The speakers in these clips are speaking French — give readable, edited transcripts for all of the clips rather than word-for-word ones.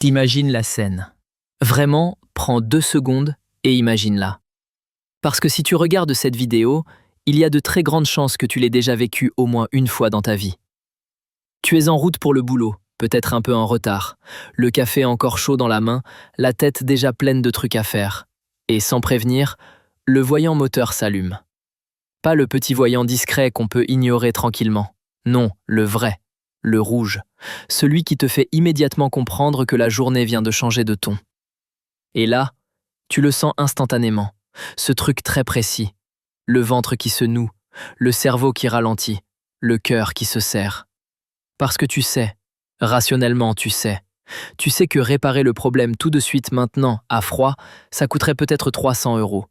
Imagine la scène. Vraiment, prends 2 secondes et imagine-la. Parce que si tu regardes cette vidéo, il y a de très grandes chances que tu l'aies déjà vécue au moins une fois dans ta vie. Tu es en route pour le boulot, peut-être un peu en retard, le café encore chaud dans la main, la tête déjà pleine de trucs à faire. Et sans prévenir, le voyant moteur s'allume. Pas le petit voyant discret qu'on peut ignorer tranquillement. Non, le vrai, le rouge, celui qui te fait immédiatement comprendre que la journée vient de changer de ton. Et là, tu le sens instantanément, ce truc très précis, le ventre qui se noue, le cerveau qui ralentit, le cœur qui se serre. Parce que tu sais, rationnellement tu sais que réparer le problème tout de suite maintenant, à froid, ça coûterait peut-être 300 €.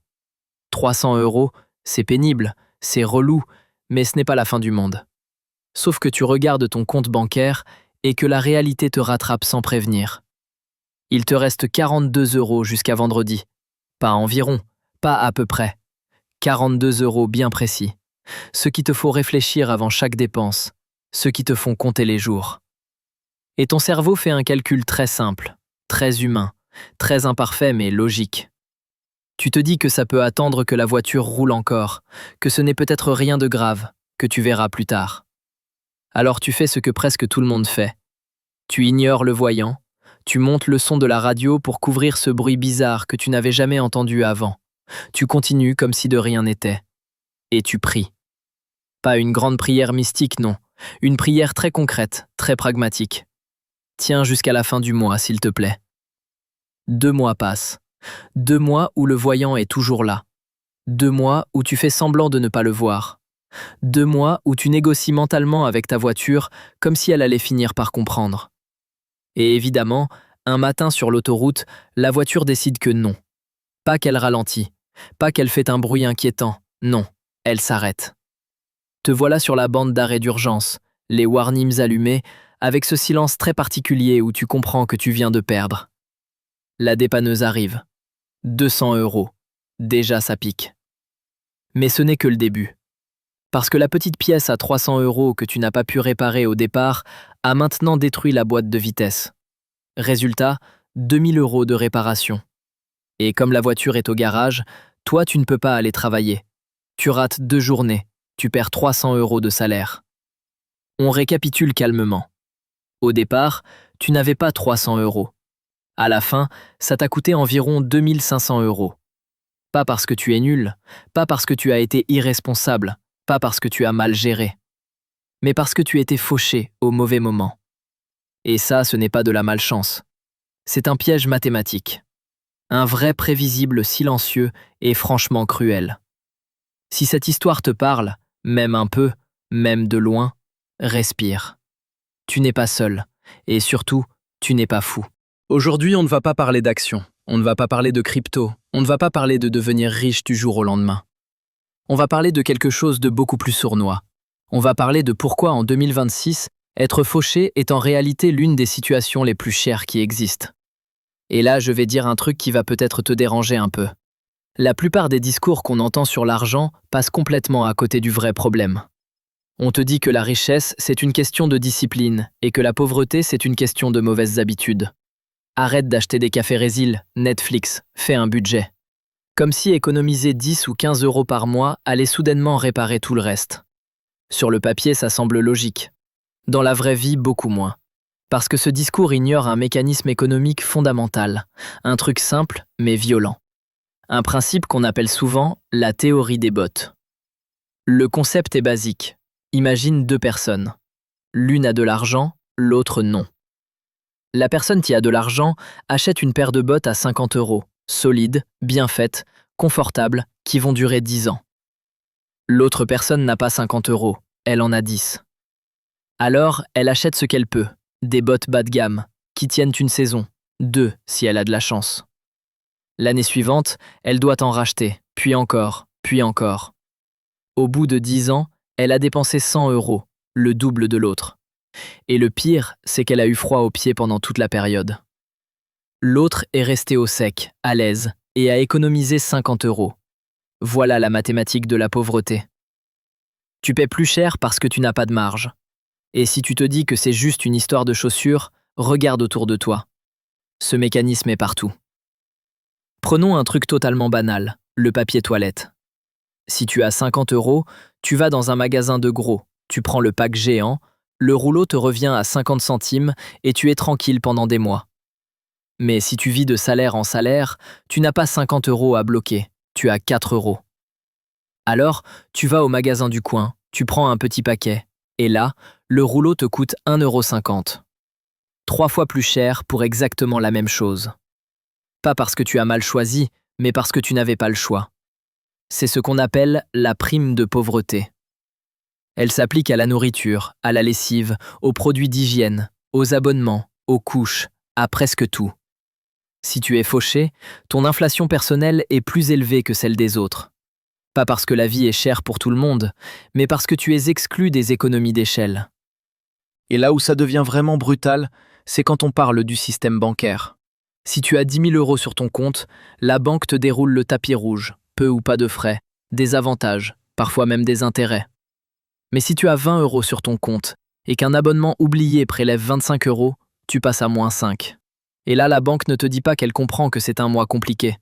300 €, c'est pénible, c'est relou, mais ce n'est pas la fin du monde. Sauf que tu regardes ton compte bancaire et que la réalité te rattrape sans prévenir. Il te reste 42 € jusqu'à vendredi. Pas environ, pas à peu près. 42 € bien précis. Ce qui te faut réfléchir avant chaque dépense, ceux qui te font compter les jours. Et ton cerveau fait un calcul très simple, très humain, très imparfait mais logique. Tu te dis que ça peut attendre que la voiture roule encore, que ce n'est peut-être rien de grave, que tu verras plus tard. Alors tu fais ce que presque tout le monde fait. Tu ignores le voyant, tu montes le son de la radio pour couvrir ce bruit bizarre que tu n'avais jamais entendu avant. Tu continues comme si de rien n'était. Et tu pries. Pas une grande prière mystique, non. Une prière très concrète, très pragmatique. Tiens jusqu'à la fin du mois, s'il te plaît. 2 mois passent. 2 mois où le voyant est toujours là. 2 mois où tu fais semblant de ne pas le voir. 2 mois où tu négocies mentalement avec ta voiture comme si elle allait finir par comprendre. Et évidemment, un matin sur l'autoroute, la voiture décide que non. Pas qu'elle ralentit, pas qu'elle fait un bruit inquiétant, non, elle s'arrête. Te voilà sur la bande d'arrêt d'urgence, les warnings allumés, avec ce silence très particulier où tu comprends que tu viens de perdre. La dépanneuse arrive. 200 €. Déjà ça pique. Mais ce n'est que le début. Parce que la petite pièce à 300 € que tu n'as pas pu réparer au départ a maintenant détruit la boîte de vitesse. Résultat, 2000 € de réparation. Et comme la voiture est au garage, toi tu ne peux pas aller travailler. Tu rates 2 journées, tu perds 300 € de salaire. On récapitule calmement. Au départ, tu n'avais pas 300 €. À la fin, ça t'a coûté environ 2500 €. Pas parce que tu es nul, pas parce que tu as été irresponsable, pas parce que tu as mal géré, mais parce que tu étais fauché au mauvais moment. Et ça, ce n'est pas de la malchance. C'est un piège mathématique. Un vrai prévisible silencieux et franchement cruel. Si cette histoire te parle, même un peu, même de loin, respire. Tu n'es pas seul, et surtout, tu n'es pas fou. Aujourd'hui, on ne va pas parler d'action, on ne va pas parler de crypto, on ne va pas parler de devenir riche du jour au lendemain. On va parler de quelque chose de beaucoup plus sournois. On va parler de pourquoi en 2026, être fauché est en réalité l'une des situations les plus chères qui existent. Et là, je vais dire un truc qui va peut-être te déranger un peu. La plupart des discours qu'on entend sur l'argent passent complètement à côté du vrai problème. On te dit que la richesse, c'est une question de discipline et que la pauvreté, c'est une question de mauvaises habitudes. Arrête d'acheter des cafés Résil, Netflix, fais un budget. Comme si économiser 10 ou 15 € par mois allait soudainement réparer tout le reste. Sur le papier, ça semble logique. Dans la vraie vie, beaucoup moins. Parce que ce discours ignore un mécanisme économique fondamental, un truc simple mais violent. Un principe qu'on appelle souvent la théorie des bottes. Le concept est basique. Imagine 2 personnes. L'une a de l'argent, l'autre non. La personne qui a de l'argent achète une paire de bottes à 50 €, solides, bien faites, confortables, qui vont durer 10 ans. L'autre personne n'a pas 50 €, elle en a 10. Alors, elle achète ce qu'elle peut, des bottes bas de gamme, qui tiennent une saison, 2 si elle a de la chance. L'année suivante, elle doit en racheter, puis encore, puis encore. Au bout de 10 ans, elle a dépensé 100 €, le double de l'autre. Et le pire, c'est qu'elle a eu froid aux pieds pendant toute la période. L'autre est resté au sec, à l'aise, et a économisé 50 €. Voilà la mathématique de la pauvreté. Tu paies plus cher parce que tu n'as pas de marge. Et si tu te dis que c'est juste une histoire de chaussures, regarde autour de toi. Ce mécanisme est partout. Prenons un truc totalement banal, le papier toilette. Si tu as 50 €, tu vas dans un magasin de gros, tu prends le pack géant, le rouleau te revient à 50 centimes et tu es tranquille pendant des mois. Mais si tu vis de salaire en salaire, tu n'as pas 50 € à bloquer, tu as 4 €. Alors, tu vas au magasin du coin, tu prends un petit paquet, et là, le rouleau te coûte 1,50 €. 3 fois plus cher pour exactement la même chose. Pas parce que tu as mal choisi, mais parce que tu n'avais pas le choix. C'est ce qu'on appelle la prime de pauvreté. Elle s'applique à la nourriture, à la lessive, aux produits d'hygiène, aux abonnements, aux couches, à presque tout. Si tu es fauché, ton inflation personnelle est plus élevée que celle des autres. Pas parce que la vie est chère pour tout le monde, mais parce que tu es exclu des économies d'échelle. Et là où ça devient vraiment brutal, c'est quand on parle du système bancaire. Si tu as 10 000 € sur ton compte, la banque te déroule le tapis rouge, peu ou pas de frais, des avantages, parfois même des intérêts. Mais si tu as 20 € sur ton compte et qu'un abonnement oublié prélève 25 €, tu passes à -5. Et là, la banque ne te dit pas qu'elle comprend que c'est un mois compliqué.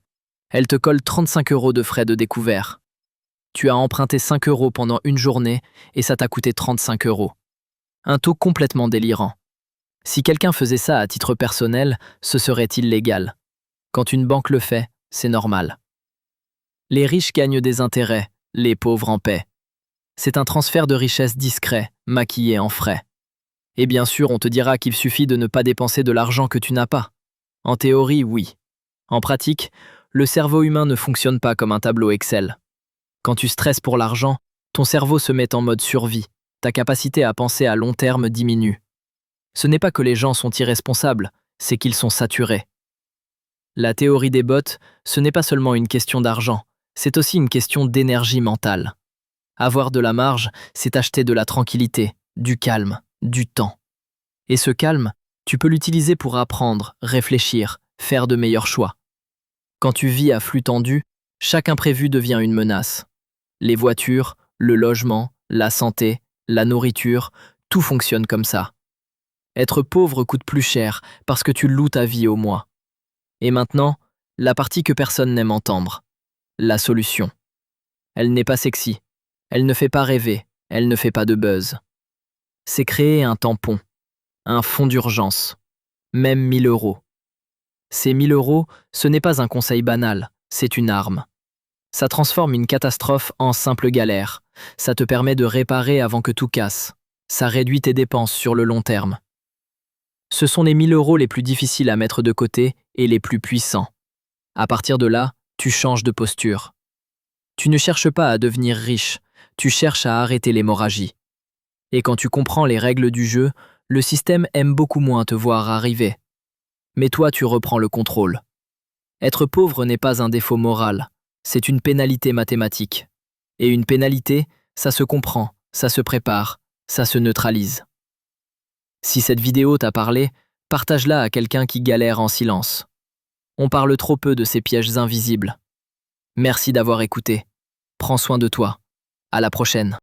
Elle te colle 35 € de frais de découvert. Tu as emprunté 5 € pendant une journée et ça t'a coûté 35 €. Un taux complètement délirant. Si quelqu'un faisait ça à titre personnel, ce serait illégal. Quand une banque le fait, c'est normal. Les riches gagnent des intérêts, les pauvres en paient. C'est un transfert de richesse discret, maquillé en frais. Et bien sûr, on te dira qu'il suffit de ne pas dépenser de l'argent que tu n'as pas. En théorie, oui. En pratique, le cerveau humain ne fonctionne pas comme un tableau Excel. Quand tu stresses pour l'argent, ton cerveau se met en mode survie. Ta capacité à penser à long terme diminue. Ce n'est pas que les gens sont irresponsables, c'est qu'ils sont saturés. La théorie des bots, ce n'est pas seulement une question d'argent, c'est aussi une question d'énergie mentale. Avoir de la marge, c'est acheter de la tranquillité, du calme, du temps. Et ce calme, tu peux l'utiliser pour apprendre, réfléchir, faire de meilleurs choix. Quand tu vis à flux tendu, chaque imprévu devient une menace. Les voitures, le logement, la santé, la nourriture, tout fonctionne comme ça. Être pauvre coûte plus cher parce que tu loues ta vie au mois. Et maintenant, la partie que personne n'aime entendre. La solution. Elle n'est pas sexy. Elle ne fait pas rêver. Elle ne fait pas de buzz. C'est créer un tampon. Un fonds d'urgence. Même 1000 €. Ces 1000 €, ce n'est pas un conseil banal, c'est une arme. Ça transforme une catastrophe en simple galère. Ça te permet de réparer avant que tout casse. Ça réduit tes dépenses sur le long terme. Ce sont les 1000 € les plus difficiles à mettre de côté et les plus puissants. À partir de là, tu changes de posture. Tu ne cherches pas à devenir riche, tu cherches à arrêter l'hémorragie. Et quand tu comprends les règles du jeu, le système aime beaucoup moins te voir arriver. Mais toi, tu reprends le contrôle. Être pauvre n'est pas un défaut moral, c'est une pénalité mathématique. Et une pénalité, ça se comprend, ça se prépare, ça se neutralise. Si cette vidéo t'a parlé, partage-la à quelqu'un qui galère en silence. On parle trop peu de ces pièges invisibles. Merci d'avoir écouté. Prends soin de toi. À la prochaine.